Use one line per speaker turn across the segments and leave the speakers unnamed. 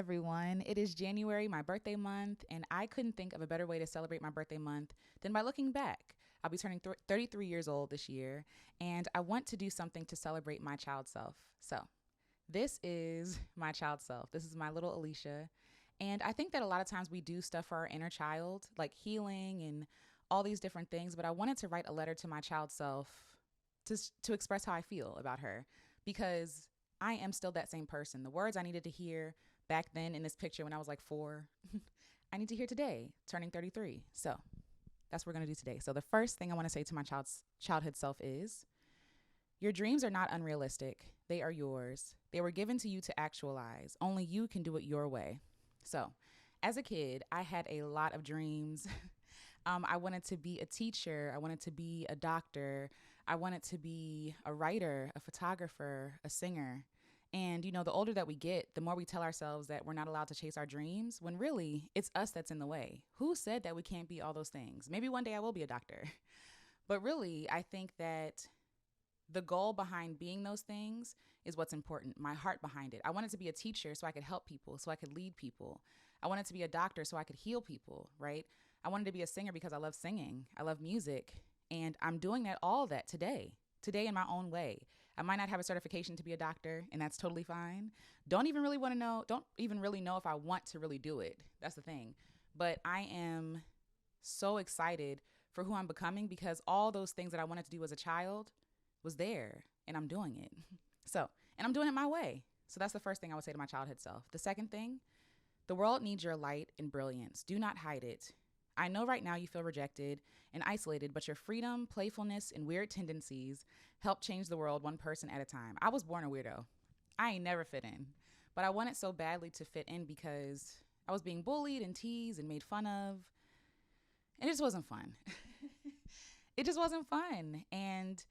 everyone. It is January, my birthday month, and I couldn't think of a better way to celebrate my birthday month than by looking back. I'll be turning 33 years old this year, and I want to do something to celebrate my child self. So, this is my child self. This is my little Alicia. And I think that a lot of times we do stuff for our inner child, like healing and all these different things, but I wanted to write a letter to my child self to express how I feel about her because I am still that same person. The words I needed to hear back then in this picture when I was like 4, I need to hear today, turning 33. So that's what we're going to do today. So the first thing I want to say to my childhood self is your dreams are not unrealistic. They are yours. They were given to you to actualize. Only you can do it your way. So as a kid, I had a lot of dreams. I wanted to be a teacher. I wanted to be a doctor. I wanted to be a writer, a photographer, a singer. And, the older that we get, the more we tell ourselves that we're not allowed to chase our dreams, when really it's us that's in the way. Who said that we can't be all those things? Maybe one day I will be a doctor. But really, I think that the goal behind being those things is what's important, my heart behind it. I wanted to be a teacher so I could help people, so I could lead people. I wanted to be a doctor so I could heal people, right? I wanted to be a singer because I love singing. I love music. And I'm doing all that today in my own way. I might not have a certification to be a doctor, and that's totally fine. Don't even really know if I want to really do it. That's the thing. But I am so excited for who I'm becoming because all those things that I wanted to do as a child was there, and I'm doing it. And I'm doing it my way. So that's the first thing I would say to my childhood self. The second thing, the world needs your light and brilliance. Do not hide it. I know right now you feel rejected and isolated, but your freedom, playfulness, and weird tendencies help change the world one person at a time. I was born a weirdo. I ain't never fit in, but I wanted so badly to fit in because I was being bullied and teased and made fun of, and it just wasn't fun. It just wasn't fun. And,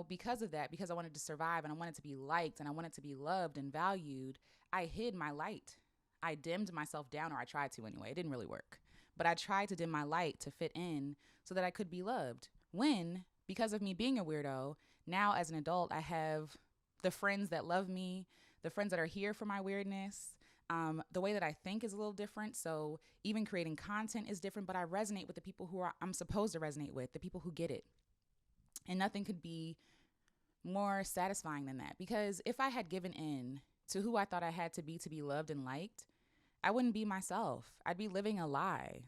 because of that, because I wanted to survive and I wanted to be liked and I wanted to be loved and valued, I hid my light. I dimmed myself down, or I tried to anyway. It didn't really work. But I tried to dim my light to fit in so that I could be loved. When, because of me being a weirdo, now as an adult, I have the friends that love me, the friends that are here for my weirdness. The way that I think is a little different. So even creating content is different, but I resonate with the people I'm supposed to resonate with, the people who get it. And nothing could be more satisfying than that. Because if I had given in to who I thought I had to be loved and liked, I wouldn't be myself. I'd be living a lie,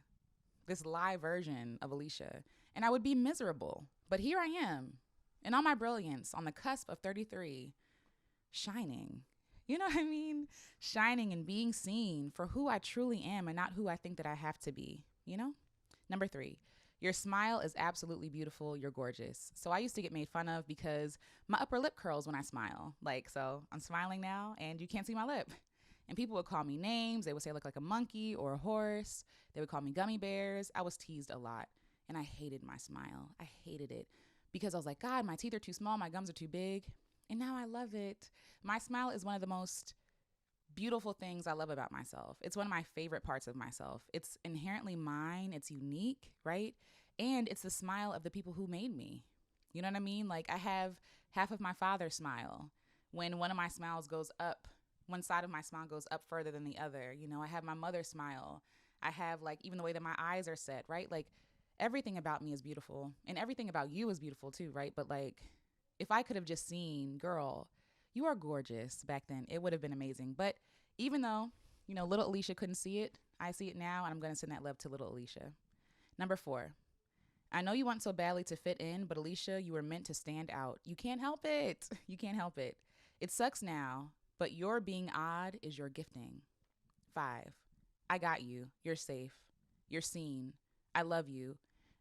this lie version of Alicia, and I would be miserable. But here I am, in all my brilliance, on the cusp of 33, shining. You know what I mean? Shining and being seen for who I truly am and not who I think that I have to be, Number 3, your smile is absolutely beautiful. You're gorgeous. So I used to get made fun of because my upper lip curls when I smile. So I'm smiling now and you can't see my lip. And people would call me names. They would say I look like a monkey or a horse. They would call me gummy bears. I was teased a lot. And I hated my smile. I hated it because I was like, God, my teeth are too small. My gums are too big. And now I love it. My smile is one of the most beautiful things I love about myself. It's one of my favorite parts of myself. It's inherently mine. It's unique, right? And it's the smile of the people who made me. You know what I mean? I have half of my father's smile. When one of my smiles goes up, one side of my smile goes up further than the other. I have my mother's smile. I have even the way that my eyes are set, right? Everything about me is beautiful and everything about you is beautiful too, right? But if I could have just seen, girl, you are gorgeous back then, it would have been amazing. But even though, little Alicia couldn't see it, I see it now, and I'm going to send that love to little Alicia. Number 4, I know you want so badly to fit in, but Alicia, you were meant to stand out. You can't help it. You can't help it. It sucks now, but your being odd is your gifting. 5, I got you. You're safe. You're seen. I love you.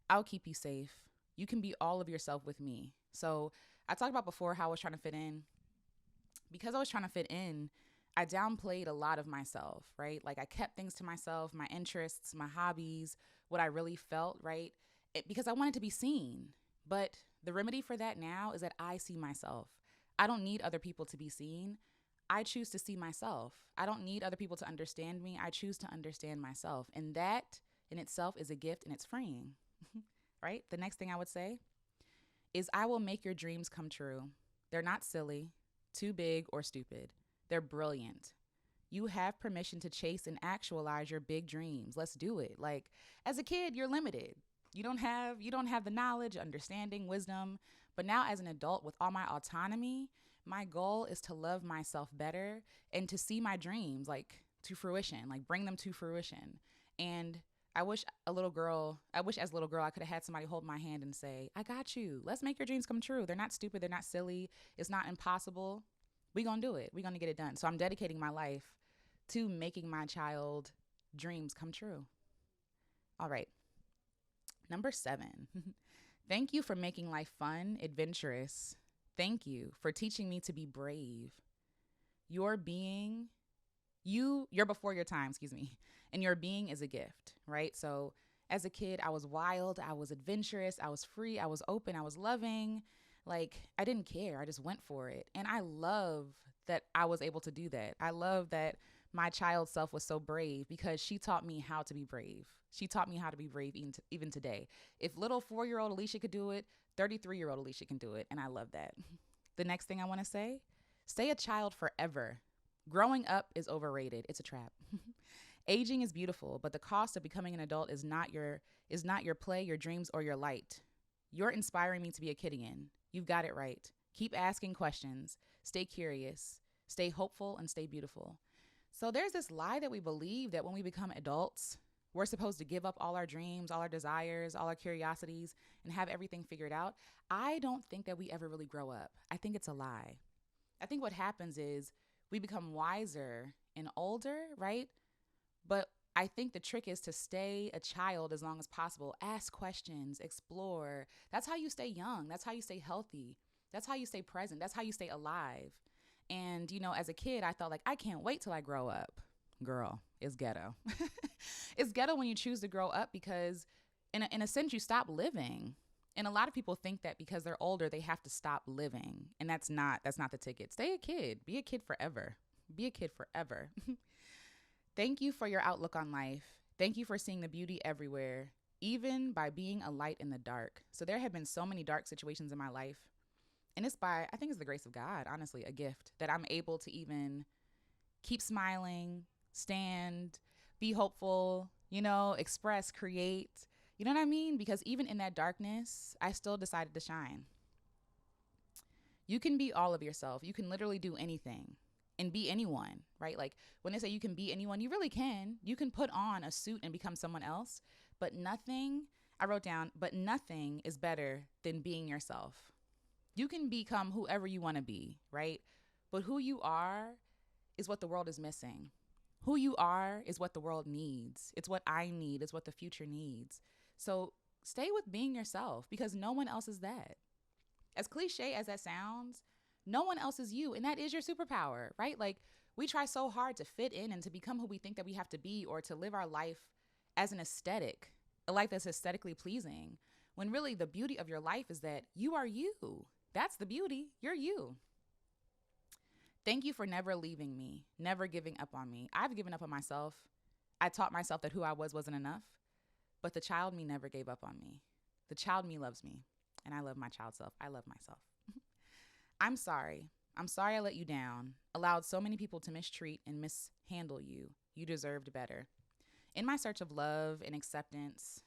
I'll keep you safe. You can be all of yourself with me. So I talked about before how I was trying to fit in. Because I was trying to fit in, I downplayed a lot of myself, right? I kept things to myself, my interests, my hobbies, what I really felt, right? Because I wanted to be seen. But the remedy for that now is that I see myself. I don't need other people to be seen. I choose to see myself. I don't need other people to understand me. I choose to understand myself. And that in itself is a gift, and it's freeing, right? The next thing I would say is I will make your dreams come true. They're not silly, too big, or stupid. They're brilliant. You have permission to chase and actualize your big dreams. Let's do it. Like as a kid, you're limited. You don't have the knowledge, understanding, wisdom. But now as an adult with all my autonomy, my goal is to love myself better and to see my dreams like to fruition, like bring them to fruition. And I wish as a little girl I could have had somebody hold my hand and say, I got you. Let's make your dreams come true. They're not stupid. They're not silly. It's not impossible. We're going to do it. We're going to get it done. So I'm dedicating my life to making my child dreams come true. All right. Number 7. Thank you for making life fun, adventurous. Thank you for teaching me to be brave. Your being, you're before your time, excuse me. And your being is a gift, right? So as a kid, I was wild, I was adventurous, I was free, I was open, I was loving. Like I didn't care. I just went for it. And I love that I was able to do that. I love that my child self was so brave because she taught me how to be brave. She taught me how to be brave even today. If little 4-year-old Alicia could do it, 33-year-old Alicia can do it. And I love that. The next thing I want to say, stay a child forever. Growing up is overrated. It's a trap. Aging is beautiful, but the cost of becoming an adult is not your play, your dreams, or your light. You're inspiring me to be a kid again. You've got it right. Keep asking questions. Stay curious. Stay hopeful and stay beautiful. So there's this lie that we believe that when we become adults, we're supposed to give up all our dreams, all our desires, all our curiosities, and have everything figured out. I don't think that we ever really grow up. I think it's a lie. I think what happens is we become wiser and older, right? But I think the trick is to stay a child as long as possible. Ask questions, explore. That's how you stay young. That's how you stay healthy. That's how you stay present. That's how you stay alive. And, as a kid, I thought like, I can't wait till I grow up. Girl, it's ghetto. It's ghetto when you choose to grow up because in a sense, you stop living. And a lot of people think that because they're older, they have to stop living. And that's not the ticket. Stay a kid. Be a kid forever. Be a kid forever. Thank you for your outlook on life. Thank you for seeing the beauty everywhere, even by being a light in the dark. So there have been so many dark situations in my life. And I think it's the grace of God, honestly, a gift that I'm able to even keep smiling, stand, be hopeful, express, create. You know what I mean? Because even in that darkness, I still decided to shine. You can be all of yourself. You can literally do anything and be anyone, right? Like when they say you can be anyone, you really can. You can put on a suit and become someone else, but nothing is better than being yourself. You can become whoever you want to be, right? But who you are is what the world is missing. Who you are is what the world needs. It's what I need. It's what the future needs. So stay with being yourself because no one else is that. As cliche as that sounds, no one else is you. And that is your superpower, right? Like we try so hard to fit in and to become who we think that we have to be or to live our life as an aesthetic, a life that's aesthetically pleasing. When really the beauty of your life is that you are you. That's the beauty. You're you. Thank you for never leaving me, never giving up on me. I've given up on myself. I taught myself that who I was wasn't enough, but the child me never gave up on me. The child me loves me, and I love my child self. I love myself. I'm sorry. I'm sorry I let you down, allowed so many people to mistreat and mishandle you. You deserved better. In my search of love and acceptance,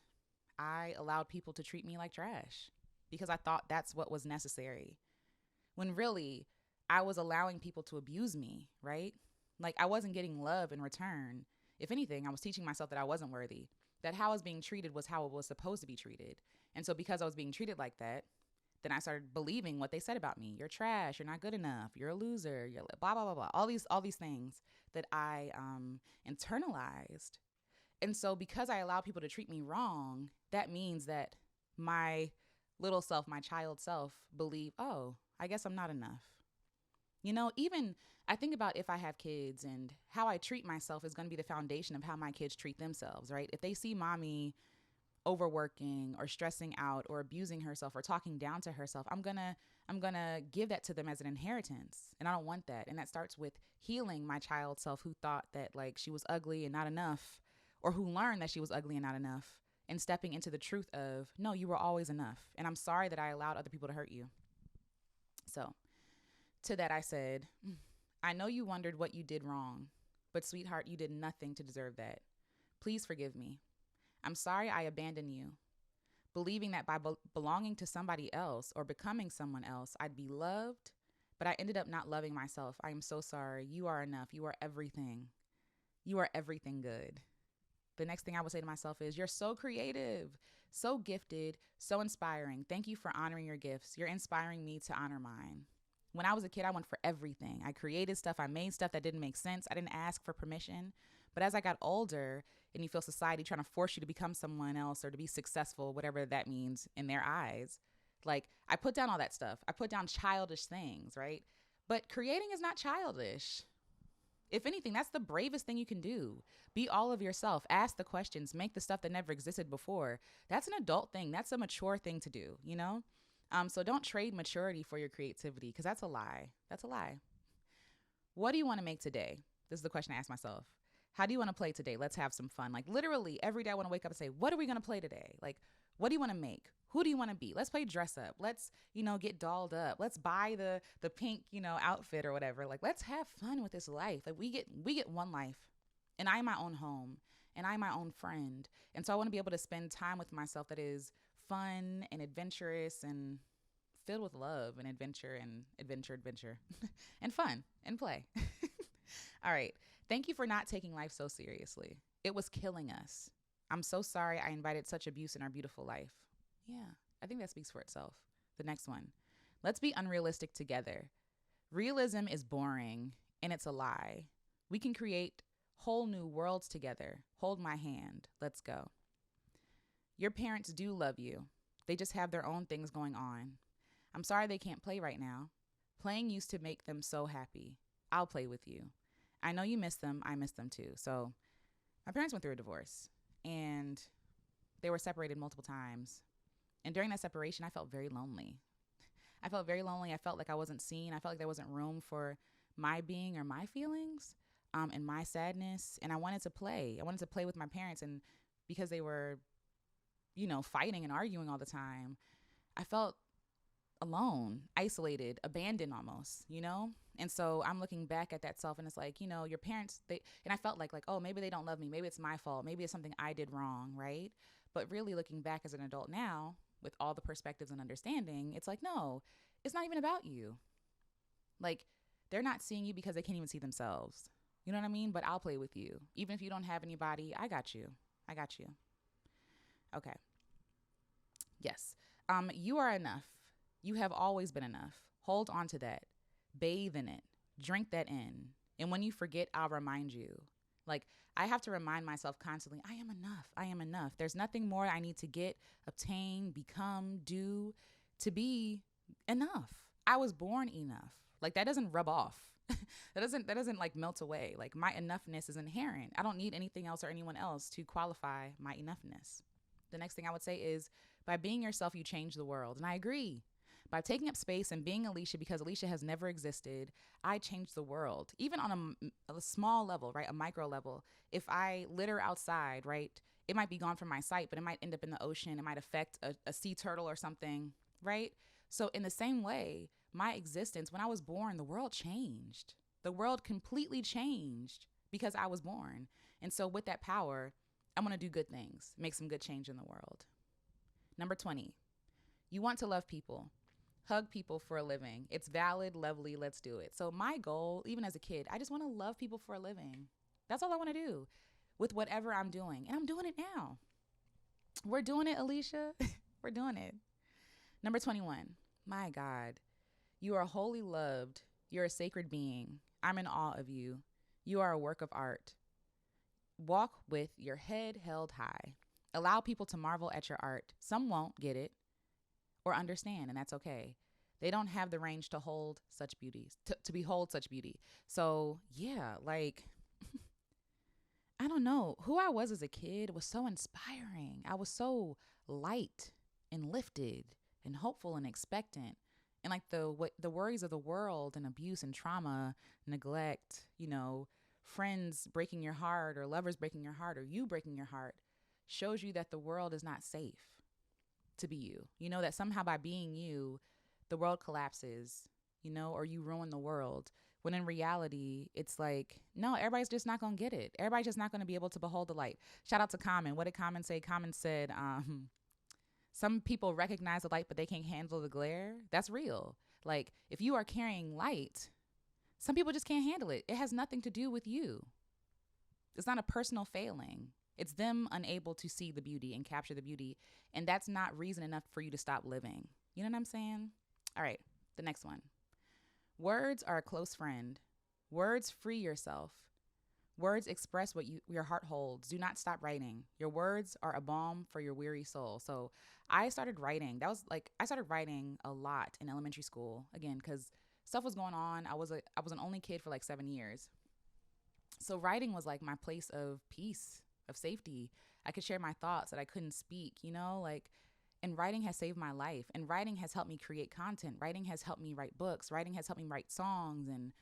I allowed people to treat me like trash because I thought that's what was necessary. When really, I was allowing people to abuse me, right? Like I wasn't getting love in return. If anything, I was teaching myself that I wasn't worthy, that how I was being treated was how it was supposed to be treated. And so because I was being treated like that, then I started believing what they said about me. You're trash. You're not good enough. You're a loser. You're blah, blah, blah, blah. All these things that I internalized. And so because I allow people to treat me wrong, that means that my little self, my child self believe, oh, I guess I'm not enough. Even I think about if I have kids and how I treat myself is going to be the foundation of how my kids treat themselves, right? If they see mommy overworking or stressing out or abusing herself or talking down to herself, I'm going to give that to them as an inheritance. And I don't want that. And that starts with healing my child self who thought that like she was ugly and not enough, or who learned that she was ugly and not enough, and stepping into the truth of, no, you were always enough. And I'm sorry that I allowed other people to hurt you. So to that I said, I know you wondered what you did wrong, But sweetheart, you did nothing to deserve that. Please forgive me. I'm sorry I abandoned you, believing that by belonging to somebody else or becoming someone else, I'd be loved, but I ended up not loving myself. I am so sorry. You are enough. You are everything. You are everything good. The next thing I would say to myself is, you're so creative, so gifted, so inspiring. Thank you for honoring your gifts. You're inspiring me to honor mine. When I was a kid, I went for everything. I created stuff. I made stuff that didn't make sense. I didn't ask for permission. But as I got older and you feel society trying to force you to become someone else or to be successful, whatever that means in their eyes, like I put down all that stuff. I put down childish things, right? But creating is not childish. If anything, that's the bravest thing you can do. Be all of yourself. Ask the questions. Make the stuff that never existed before. That's an adult thing. That's a mature thing to do, you know? So don't trade maturity for your creativity, because that's a lie. That's a lie. What do you want to make today? This is the question I ask myself. How do you want to play today? Let's have some fun. Like literally every day I want to wake up and say, what are we going to play today? Like, what do you want to make? Who do you want to be? Let's play dress up. Let's, get dolled up. Let's buy the pink, outfit or whatever. Like, let's have fun with this life. Like we get one life, and I am my own home, and I'm my own friend. And so I want to be able to spend time with myself that is fun and adventurous and filled with love and adventure and fun and play. All right. Thank you for not taking life so seriously. It was killing us. I'm so sorry I invited such abuse in our beautiful life. Yeah, I think that speaks for itself. The next one. Let's be unrealistic together. Realism is boring, and it's a lie. We can create whole new worlds together. Hold my hand. Let's go. Your parents do love you. They just have their own things going on. I'm sorry they can't play right now. Playing used to make them so happy. I'll play with you. I know you miss them. I miss them too. So my parents went through a divorce, and they were separated multiple times. And during that separation, I felt very lonely. I felt like I wasn't seen. I felt like there wasn't room for my being or my feelings, and my sadness. And I wanted to play. I wanted to play with my parents. And because they were, fighting and arguing all the time, I felt alone, isolated, abandoned almost, And so I'm looking back at that self, and it's like, your parents, and I felt like, oh, maybe they don't love me. Maybe it's my fault. Maybe it's something I did wrong, right? But really looking back as an adult now, with all the perspectives and understanding, it's like, no, it's not even about you. Like, they're not seeing you because they can't even see themselves. You know what I mean? But I'll play with you. Even if you don't have anybody, I got you. Okay. Yes. You are enough. You have always been enough. Hold on to that. Bathe in it. Drink that in. And when you forget, I'll remind you. Like, I have to remind myself constantly, I am enough. I am enough. There's nothing more I need to get, obtain, become, do to be enough. I was born enough. Like, that doesn't rub off. that doesn't like melt away. Like, my enoughness is inherent. I don't need anything else or anyone else to qualify my enoughness. The next thing I would say is, by being yourself, you change the world. And I agree. By taking up space and being Alicia, because Alicia has never existed, I changed the world. Even on a small level, right? A micro level. If I litter outside, right? It might be gone from my sight, but it might end up in the ocean. It might affect a sea turtle or something, right? So in the same way, my existence, when I was born, the world changed. The world completely changed because I was born. And so with that power, I'm going to do good things, make some good change in the world. Number 20, you want to love people. Hug people for a living. It's valid, lovely, let's do it. So my goal, even as a kid, I just want to love people for a living. That's all I want to do with whatever I'm doing. And I'm doing it now. We're doing it, Alicia. We're doing it. Number 21, my God, you are wholly loved. You're a sacred being. I'm in awe of you. You are a work of art. Walk with your head held high. Allow people to marvel at your art. Some won't get it or understand, and that's okay. They don't have the range to hold such beauties, to behold such beauty. So yeah, like, I don't know. Who I was as a kid was so inspiring. I was so light and lifted and hopeful and expectant. And like the worries of the world and abuse and trauma, neglect, friends breaking your heart or lovers breaking your heart or you breaking your heart shows you that the world is not safe to be you. That somehow by being you, the world collapses, or you ruin the world When in reality, it's like, no, everybody's just not going to get it. Everybody's just not going to be able to behold the light. Shout out to Common. What did Common say? Common said, some people recognize the light, but they can't handle the glare. That's real. Like, if you are carrying light, some people just can't handle it. It has nothing to do with you. It's not a personal failing. It's them unable to see the beauty and capture the beauty. And that's not reason enough for you to stop living. You know what I'm saying? All right, the next one. Words are a close friend. Words free yourself. Words express what your heart holds. Do not stop writing. Your words are a balm for your weary soul. So I started writing. I started writing a lot in elementary school, again, because stuff was going on. I was an only kid for like 7 years. So writing was like my place of peace, of safety. I could share my thoughts that I couldn't speak, and writing has saved my life. And writing has helped me create content. Writing has helped me write books. Writing has helped me write songs and,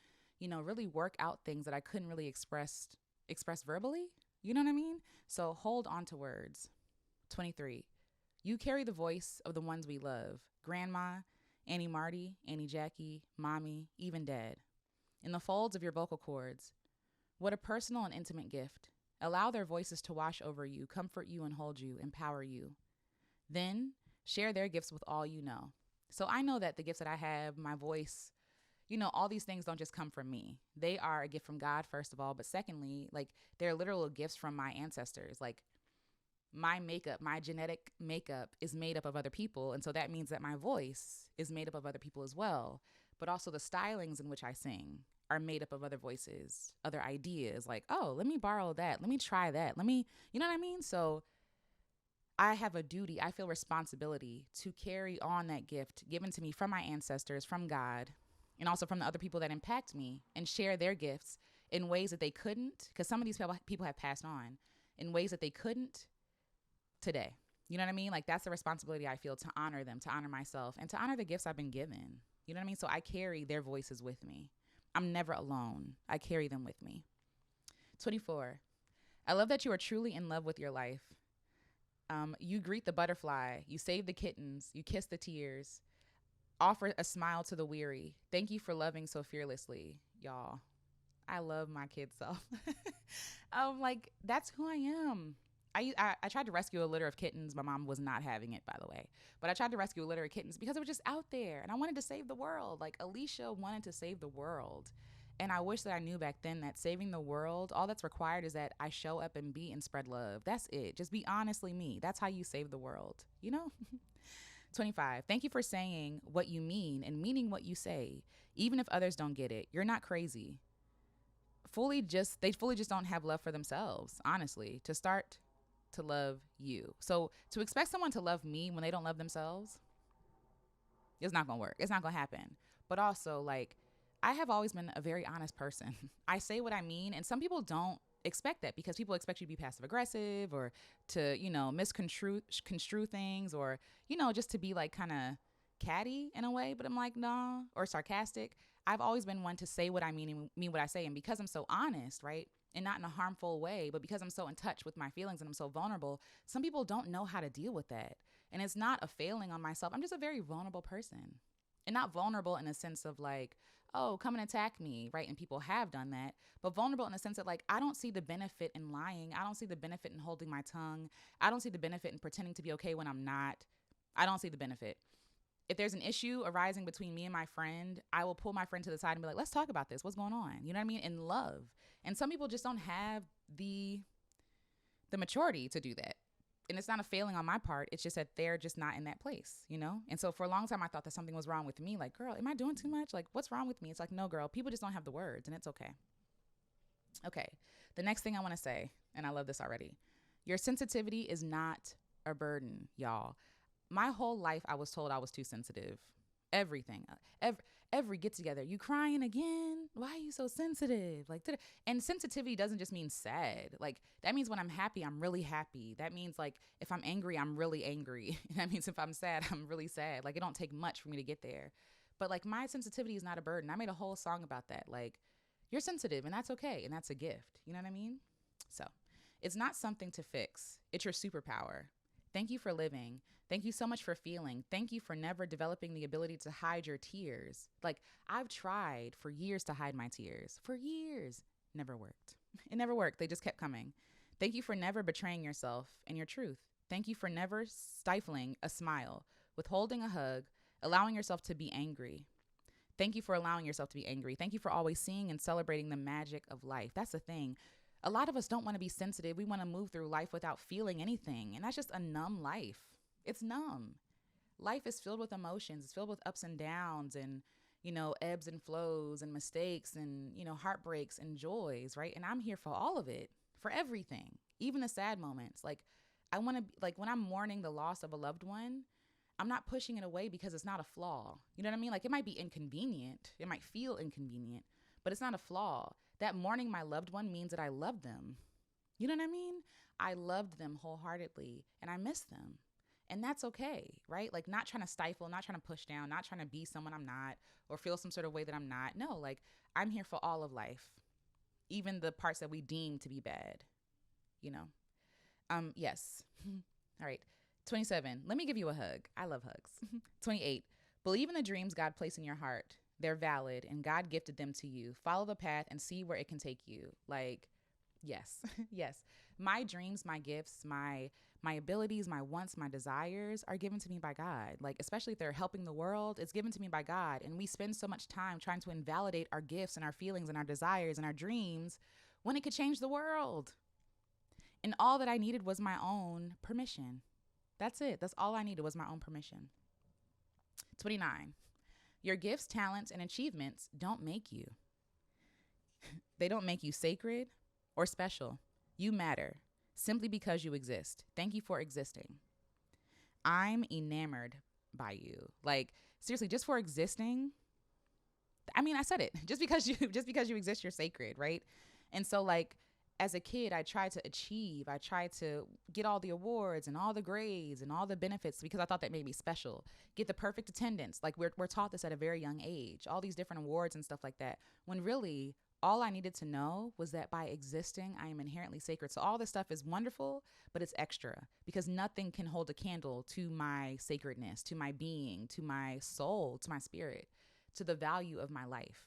really work out things that I couldn't really express verbally. You know what I mean? So hold on to words. 23. You carry the voice of the ones we love. Grandma, Annie Marty, Annie Jackie, Mommy, even Dad. In the folds of your vocal cords. What a personal and intimate gift. Allow their voices to wash over you, comfort you and hold you, empower you. Then share their gifts with all you know. So I know that the gifts that I have, my voice, all these things don't just come from me. They are a gift from God, first of all. But secondly, they're literal gifts from my ancestors. My makeup, my genetic makeup is made up of other people. And so that means that my voice is made up of other people as well. But also the stylings in which I sing are made up of other voices, other ideas. Let me borrow that. Let me try that. You know what I mean? So I have a duty, I feel responsibility to carry on that gift given to me from my ancestors, from God, and also from the other people that impact me, and share their gifts in ways that they couldn't, because some of these people have passed on, in ways that they couldn't today. You know what I mean? That's the responsibility I feel, to honor them, to honor myself, and to honor the gifts I've been given. You know what I mean? So I carry their voices with me. I'm never alone. I carry them with me. 24. I love that you are truly in love with your life. You greet the butterfly, you save the kittens, you kiss the tears, offer a smile to the weary. Thank you for loving so fearlessly, y'all. I love my kid self. That's who I am. I tried to rescue a litter of kittens. My mom was not having it, by the way. But I tried to rescue a litter of kittens because it was just out there. And I wanted to save the world. Alicia wanted to save the world. And I wish that I knew back then that saving the world, all that's required is that I show up and be and spread love. That's it. Just be honestly me. That's how you save the world, 25. Thank you for saying what you mean and meaning what you say, even if others don't get it. You're not crazy. They fully just don't have love for themselves, honestly, to start to love you. So to expect someone to love me when they don't love themselves, it's not going to work. It's not going to happen. But also, I have always been a very honest person. I say what I mean, and some people don't expect that because people expect you to be passive aggressive or to, misconstrue things or, just to be kind of catty in a way. But I'm like, no, or sarcastic. I've always been one to say what I mean and mean what I say. And because I'm so honest, right? And not in a harmful way, but because I'm so in touch with my feelings and I'm so vulnerable, some people don't know how to deal with that. And it's not a failing on myself. I'm just a very vulnerable person. And not vulnerable in a sense of oh, come and attack me, right? And people have done that. But vulnerable in the sense that I don't see the benefit in lying. I don't see the benefit in holding my tongue. I don't see the benefit in pretending to be okay when I'm not. I don't see the benefit. If there's an issue arising between me and my friend, I will pull my friend to the side and be like, let's talk about this. What's going on? You know what I mean? In love. And some people just don't have the maturity to do that. And it's not a failing on my part. It's just that they're just not in that place, And so for a long time, I thought that something was wrong with me. Girl, am I doing too much? What's wrong with me? It's no, girl, people just don't have the words and it's okay. Okay. The next thing I want to say, and I love this already. Your sensitivity is not a burden, y'all. My whole life, I was told I was too sensitive. Everything. Every get together. You crying again? Why are you so sensitive? And sensitivity doesn't just mean sad. That means when I'm happy, I'm really happy. That means if I'm angry, I'm really angry. That means if I'm sad, I'm really sad. It don't take much for me to get there. But my sensitivity is not a burden. I made a whole song about that. You're sensitive and that's okay. And that's a gift. You know what I mean? So it's not something to fix. It's your superpower. Thank you for living. Thank you so much for feeling. Thank you for never developing the ability to hide your tears. Like, I've tried for years to hide my tears. For years. Never worked. It never worked. They just kept coming. Thank you for never betraying yourself and your truth. Thank you for never stifling a smile, withholding a hug, allowing yourself to be angry. Thank you for allowing yourself to be angry. Thank you for always seeing and celebrating the magic of life. That's the thing. A lot of us don't want to be sensitive. We want to move through life without feeling anything. And that's just a numb life. It's numb. Life is filled with emotions. It's filled with ups and downs and, ebbs and flows and mistakes and, heartbreaks and joys, right? And I'm here for all of it, for everything, even the sad moments. Like, I want to, like, when I'm mourning the loss of a loved one, I'm not pushing it away because it's not a flaw. You know what I mean? Like, it might be inconvenient. It might feel inconvenient, but it's not a flaw. That mourning my loved one means that I love them. You know what I mean? I loved them wholeheartedly and I miss them. And that's okay, right? Like, not trying to stifle, not trying to push down, not trying to be someone I'm not or feel some sort of way that I'm not. No, like, I'm here for all of life, even the parts that we deem to be bad, Yes. All right. 27. Let me give you a hug. I love hugs. 28. Believe in the dreams God placed in your heart. They're valid and God gifted them to you. Follow the path and see where it can take you. Like, yes, yes. My dreams, my gifts, my abilities, my wants, my desires are given to me by God. Like, especially if they're helping the world, it's given to me by God. And we spend so much time trying to invalidate our gifts and our feelings and our desires and our dreams when it could change the world. And all that I needed was my own permission. That's it. That's all I needed was my own permission. 29. Your gifts, talents, and achievements don't make you. They don't make you sacred or special. You matter simply because you exist. Thank you for existing. I'm enamored by you. Like, seriously, just for existing. I mean, I said it. Just because you exist, you're sacred, right? And so, like, as a kid, I tried to achieve. I tried to get all the awards and all the grades and all the benefits because I thought that made me special. Get the perfect attendance. Like, we're taught this at a very young age, all these different awards and stuff like that. When really, all I needed to know was that by existing, I am inherently sacred. So all this stuff is wonderful, but it's extra because nothing can hold a candle to my sacredness, to my being, to my soul, to my spirit, to the value of my life.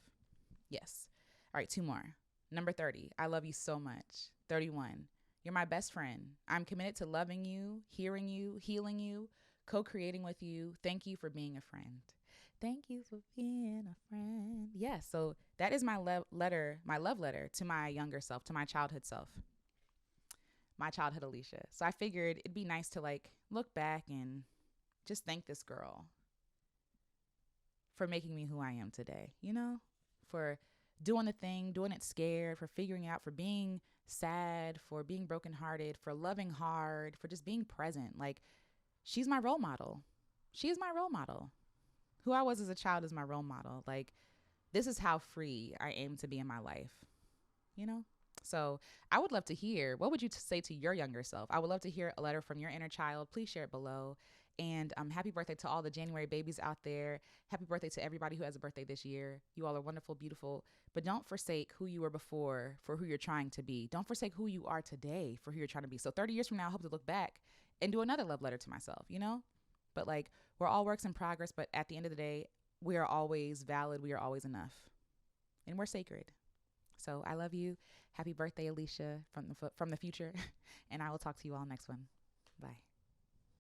Yes. All right, 2 more. Number 30, I love you so much. 31, you're my best friend. I'm committed to loving you, hearing you, healing you, co-creating with you. Thank you for being a friend. Thank you for being a friend. Yes, so that is my love letter to my younger self, to my childhood self, my childhood Alicia. So I figured it'd be nice to, like, look back and just thank this girl for making me who I am today, for doing the thing, doing it scared, for figuring out, for being sad, for being brokenhearted, for loving hard, for just being present. Like, she's my role model. She is my role model. Who I was as a child is my role model. Like, this is how free I aim to be in my life, So I would love to hear, what would you say to your younger self? I would love to hear a letter from your inner child. Please share it below. And happy birthday to all the January babies out there. Happy birthday to everybody who has a birthday this year. You all are wonderful, beautiful. But don't forsake who you were before for who you're trying to be. Don't forsake who you are today for who you're trying to be. So 30 years from now, I hope to look back and do another love letter to myself, But, like, we're all works in progress. But at the end of the day, we are always valid. We are always enough. And we're sacred. So I love you. Happy birthday, Alicia, from the future. And I will talk to you all next one. Bye.